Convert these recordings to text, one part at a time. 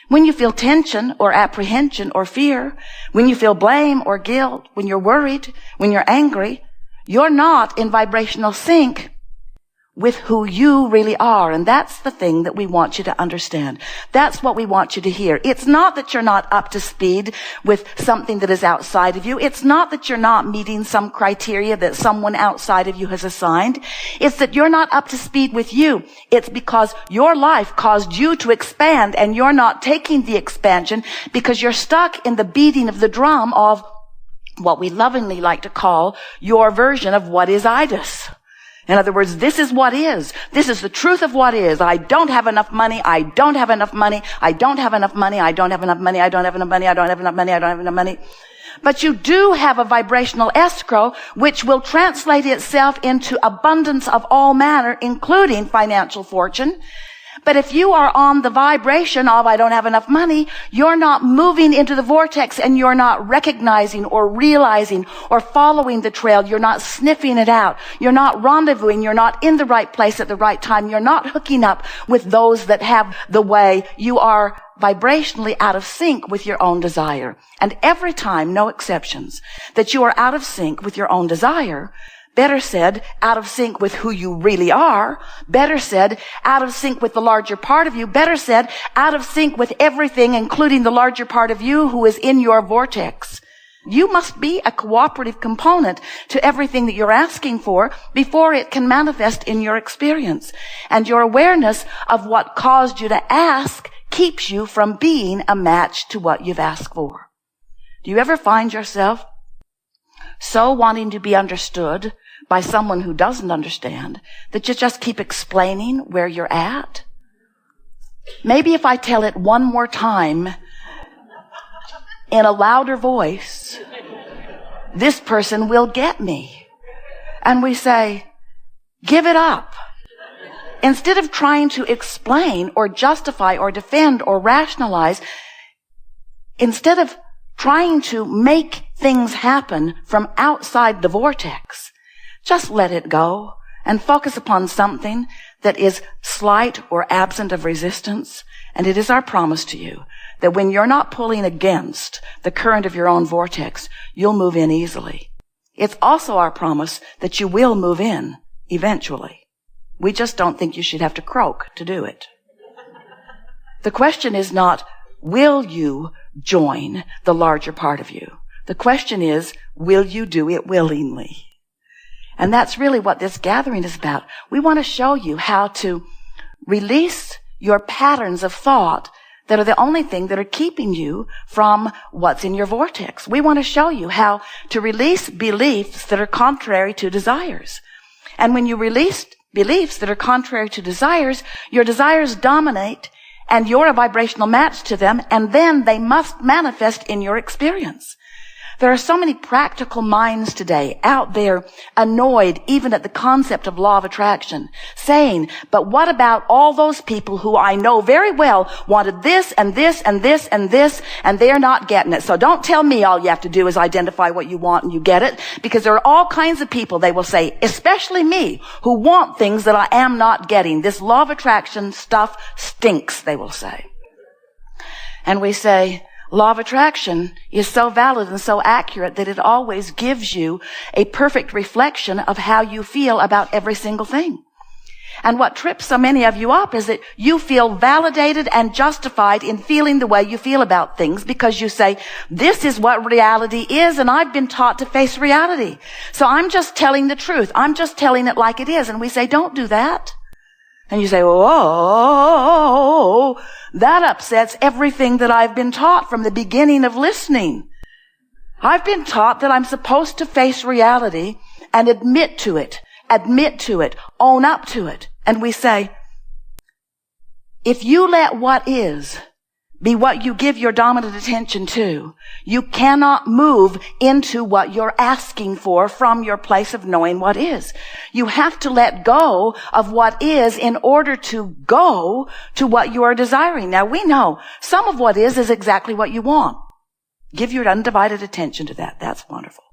When you feel tension or apprehension or fear, when you feel blame or guilt, when you're worried, when you're angry, you're not in vibrational sync with who you really are. And that's the thing that we want you to understand. That's what we want you to hear. It's not that you're not up to speed with something that is outside of you. It's not that you're not meeting some criteria that someone outside of you has assigned. It's that you're not up to speed with you. It's because your life caused you to expand and you're not taking the expansion because you're stuck in the beating of the drum of what we lovingly like to call your version of what is itis. In other words, this is what is. This is the truth of what is. I don't have enough money. I don't have enough money. I don't have enough money. I don't have enough money. I don't have enough money. I don't have enough money. I don't have enough money. But you do have a vibrational escrow, which will translate itself into abundance of all manner, including financial fortune. But if you are on the vibration of I don't have enough money, you're not moving into the vortex and you're not recognizing or realizing or following the trail. You're not sniffing it out. You're not rendezvousing. You're not in the right place at the right time. You're not hooking up with those that have the way. You are vibrationally out of sync with your own desire. And every time, no exceptions, that you are out of sync with your own desire, better said, out of sync with who you really are. Better said, out of sync with the larger part of you. Better said, out of sync with everything, including the larger part of you who is in your vortex. You must be a cooperative component to everything that you're asking for before it can manifest in your experience. And your awareness of what caused you to ask keeps you from being a match to what you've asked for. Do you ever find yourself so wanting to be understood by someone who doesn't understand that you just keep explaining where you're at? Maybe if I tell it one more time in a louder voice, this person will get me. And we say, give it up. Instead of trying to explain or justify or defend or rationalize, instead of trying to make things happen from outside the vortex, just let it go and focus upon something that is slight or absent of resistance. And it is our promise to you that when you're not pulling against the current of your own vortex, you'll move in easily. It's also our promise that you will move in eventually. We just don't think you should have to croak to do it. The question is not, will you join the larger part of you? The question is, will you do it willingly? And that's really what this gathering is about. We want to show you how to release your patterns of thought that are the only thing that are keeping you from what's in your vortex. We want to show you how to release beliefs that are contrary to desires. And when you release beliefs that are contrary to desires, your desires dominate and you're a vibrational match to them, and then they must manifest in your experience. There are so many practical minds today out there annoyed even at the concept of law of attraction, saying, but what about all those people who I know very well wanted this and this and this and this, and they're not getting it. So don't tell me all you have to do is identify what you want and you get it, because there are all kinds of people, they will say, especially me, who want things that I am not getting. This law of attraction stuff stinks, they will say. And we say, law of attraction is so valid and so accurate that it always gives you a perfect reflection of how you feel about every single thing. And what trips so many of you up is that you feel validated and justified in feeling the way you feel about things because you say, this is what reality is, and I've been taught to face reality. So I'm just telling the truth. I'm just telling it like it is. And we say, don't do that. And you say, oh, that upsets everything that I've been taught from the beginning of listening. I've been taught that I'm supposed to face reality and admit to it, own up to it. And we say, if you let what is be what you give your dominant attention to, you cannot move into what you're asking for from your place of knowing what is. You have to let go of what is in order to go to what you are desiring. Now we know some of what is exactly what you want. Give your undivided attention to that. That's wonderful.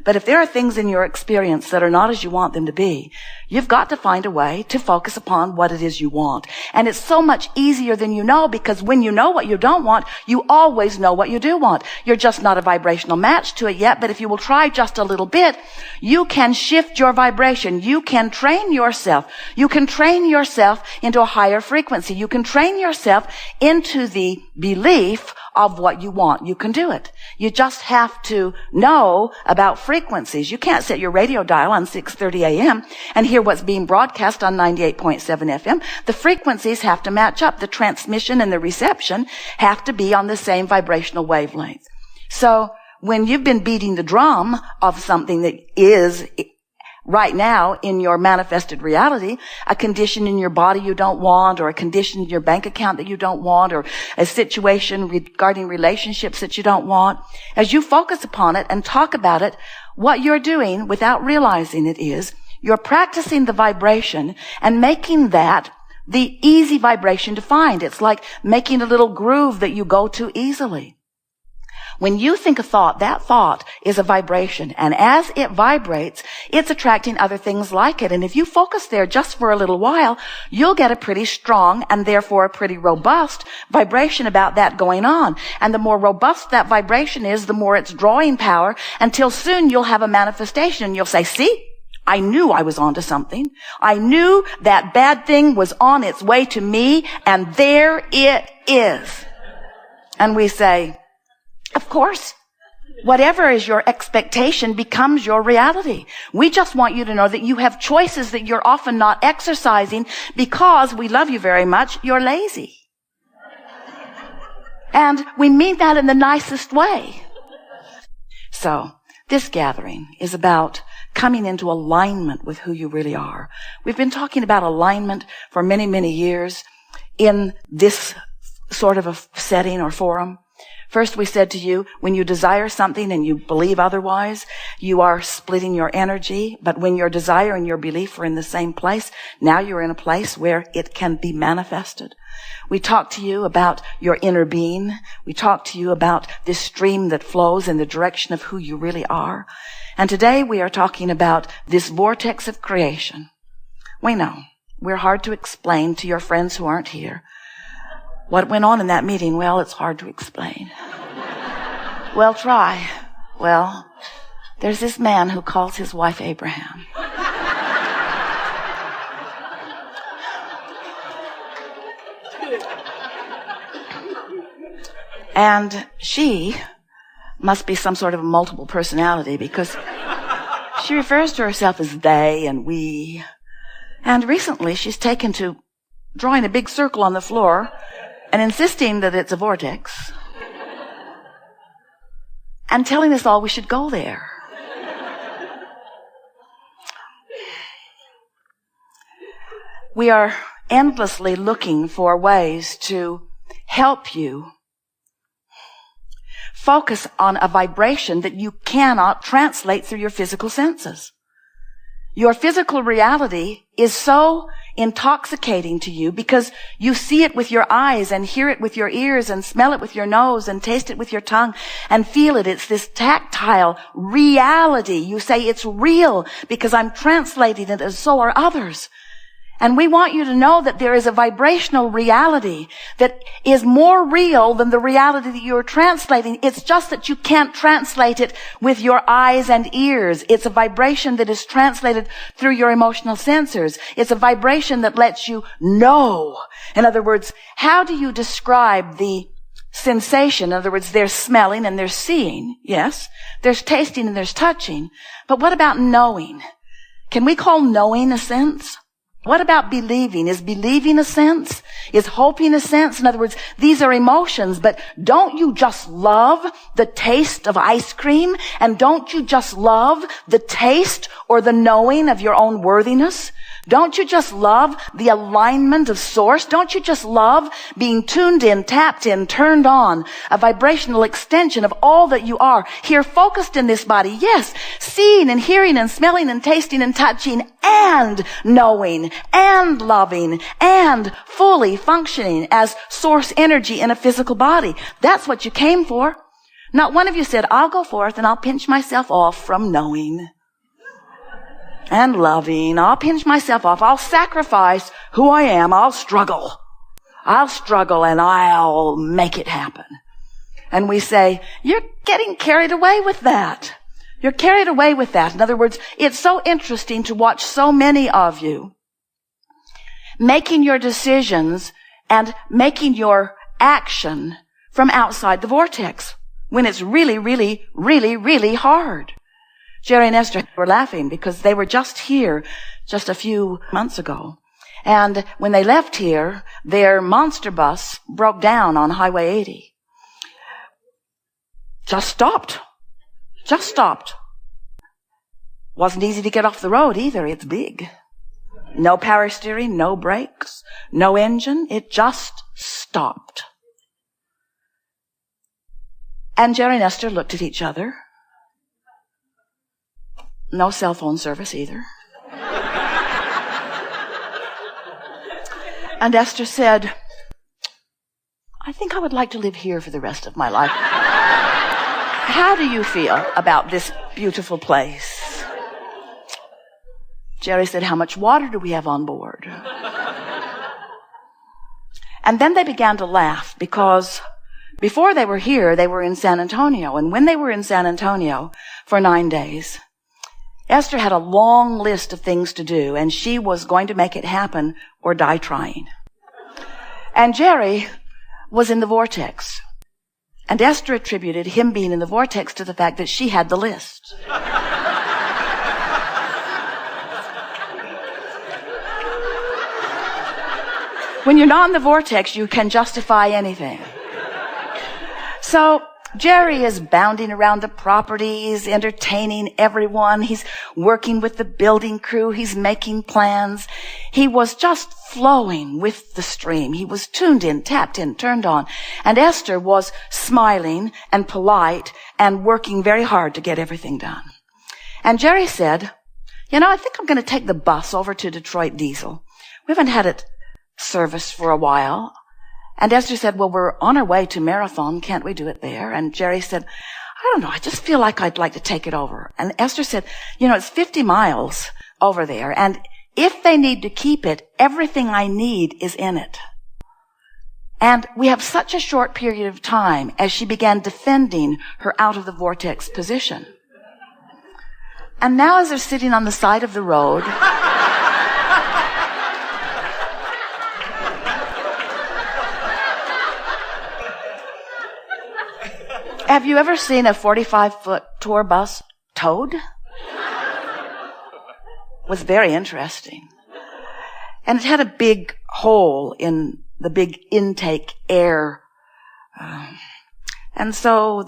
But if there are things in your experience that are not as you want them to be, you've got to find a way to focus upon what it is you want. And it's so much easier than you know, because when you know what you don't want, you always know what you do want. You're just not a vibrational match to it yet, but if you will try just a little bit, you can shift your vibration. You can train yourself. You can train yourself into a higher frequency. You can train yourself into the belief of what you want. You can do it. You just have to know about frequencies. You can't set your radio dial on 6:30 a.m. and hear what's being broadcast on 98.7 FM. The frequencies have to match up. The transmission and the reception have to be on the same vibrational wavelength. So when you've been beating the drum of something that is right now in your manifested reality, a condition in your body you don't want, or a condition in your bank account that you don't want, or a situation regarding relationships that you don't want, as you focus upon it and talk about it, what you're doing without realizing it is you're practicing the vibration and making that the easy vibration to find. It's like making a little groove that you go to easily. When you think a thought, that thought is a vibration. And as it vibrates, it's attracting other things like it. And if you focus there just for a little while, you'll get a pretty strong and therefore a pretty robust vibration about that going on. And the more robust that vibration is, the more it's drawing power, until soon you'll have a manifestation. And you'll say, see, I knew I was onto something. I knew that bad thing was on its way to me, and there it is. And we say, of course, whatever is your expectation becomes your reality. We just want you to know that you have choices that you're often not exercising because we love you very much. You're lazy. And we mean that in the nicest way. So this gathering is about coming into alignment with who you really are. We've been talking about alignment for many, many years in this sort of a setting or forum. First, we said to you, when you desire something and you believe otherwise, you are splitting your energy. But when your desire and your belief are in the same place, now you're in a place where it can be manifested. We talked to you about your inner being. We talked to you about this stream that flows in the direction of who you really are. And today we are talking about this vortex of creation. We know we're hard to explain to your friends who aren't here. What went on in that meeting? Well, it's hard to explain. Well, try. Well, there's this man who calls his wife Abraham. And she must be some sort of a multiple personality, because she refers to herself as they and we. And recently she's taken to drawing a big circle on the floor and insisting that it's a vortex, and telling us all we should go there. We are endlessly looking for ways to help you focus on a vibration that you cannot translate through your physical senses. Your physical reality is so intoxicating to you because you see it with your eyes and hear it with your ears and smell it with your nose and taste it with your tongue and feel it. It's this tactile reality. You say it's real because I'm translating it, and so are others. And we want you to know that there is a vibrational reality that is more real than the reality that you're translating. It's just that you can't translate it with your eyes and ears. It's a vibration that is translated through your emotional sensors. It's a vibration that lets you know. In other words, how do you describe the sensation? In other words, there's smelling and there's seeing. Yes. There's tasting and there's touching. But what about knowing? Can we call knowing a sense? What about believing? Is believing a sense? Is hoping a sense? In other words, these are emotions, but don't you just love the taste of ice cream? And don't you just love the taste or the knowing of your own worthiness? Don't you just love the alignment of source? Don't you just love being tuned in, tapped in, turned on, a vibrational extension of all that you are, here focused in this body? Yes, seeing and hearing and smelling and tasting and touching and knowing and loving and fully functioning as source energy in a physical body. That's what you came for. Not one of you said, I'll go forth and I'll pinch myself off from knowing and loving. I'll pinch myself off. I'll sacrifice who I am. I'll struggle and I'll make it happen. And we say, you're getting carried away with that. You're carried away with that. In other words, it's so interesting to watch so many of you making your decisions and making your action from outside the vortex when it's really, really, really, really hard. Jerry and Esther were laughing because they were just here just a few months ago. And when they left here, their monster bus broke down on Highway 80. Just stopped. Wasn't easy to get off the road either. It's big. No power steering, no brakes, no engine. It just stopped. And Jerry and Esther looked at each other. No cell phone service either. And Esther said, I think I would like to live here for the rest of my life. How do you feel about this beautiful place? Jerry said, how much water do we have on board? And then they began to laugh because before they were here, they were in San Antonio. And when they were in San Antonio for 9 days, Esther had a long list of things to do, and she was going to make it happen or die trying. And Jerry was in the vortex. And Esther attributed him being in the vortex to the fact that she had the list. When you're not in the vortex, you can justify anything. So Jerry is bounding around the property. He's entertaining everyone. He's working with the building crew. He's making plans. He was just flowing with the stream. He was tuned in, tapped in, turned on. And Esther was smiling and polite and working very hard to get everything done. And Jerry said, I think I'm going to take the bus over to Detroit Diesel. We haven't had it serviced for a while. And Esther said, well, we're on our way to Marathon. Can't we do it there? And Jerry said, I don't know. I just feel like I'd like to take it over. And Esther said, it's 50 miles over there. And if they need to keep it, everything I need is in it. And we have such a short period of time as she began defending her out of the vortex position. And now as they're sitting on the side of the road, have you ever seen a 45-foot tour bus towed? It was very interesting. And it had a big hole in the big intake air. And so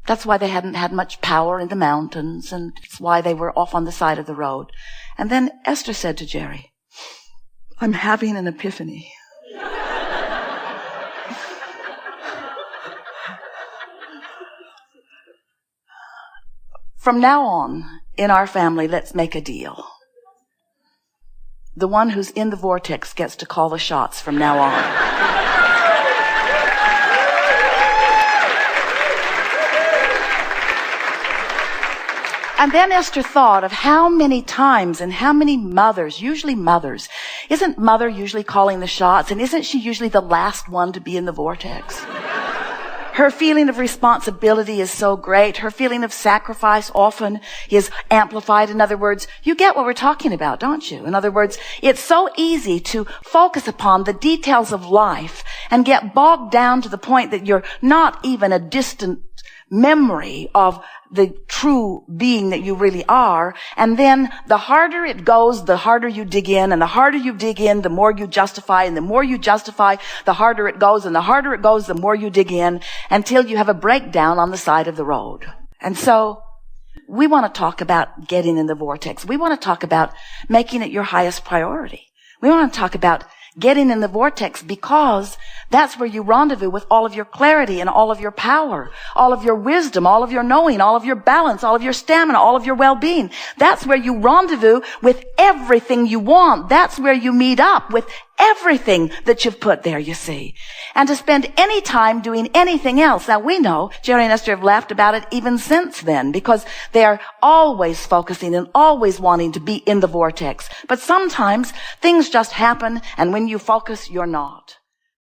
that's why they hadn't had much power in the mountains, and it's why they were off on the side of the road. And then Esther said to Jerry, I'm having an epiphany. From now on, in our family, let's make a deal. The one who's in the vortex gets to call the shots from now on. And then Esther thought of how many times and how many mothers, usually mothers, isn't mother usually calling the shots? And isn't she usually the last one to be in the vortex? Her feeling of responsibility is so great. Her feeling of sacrifice often is amplified. In other words, you get what we're talking about, don't you? In other words, it's so easy to focus upon the details of life and get bogged down to the point that you're not even a distant memory of the true being that you really are. And then the harder it goes, the harder you dig in. And the harder you dig in, the more you justify. And the more you justify, the harder it goes. And the harder it goes, the more you dig in, until you have a breakdown on the side of the road. And so we want to talk about getting in the vortex. We want to talk about making it your highest priority. We want to talk about getting in the vortex because that's where you rendezvous with all of your clarity and all of your power, all of your wisdom, all of your knowing, all of your balance, all of your stamina, all of your well-being. That's where you rendezvous with everything you want. That's where you meet up with everything that you've put there, you see. And to spend any time doing anything else. Now we know Jerry and Esther have laughed about it even since then, because they are always focusing and always wanting to be in the vortex. But sometimes things just happen, and when you focus, you're not.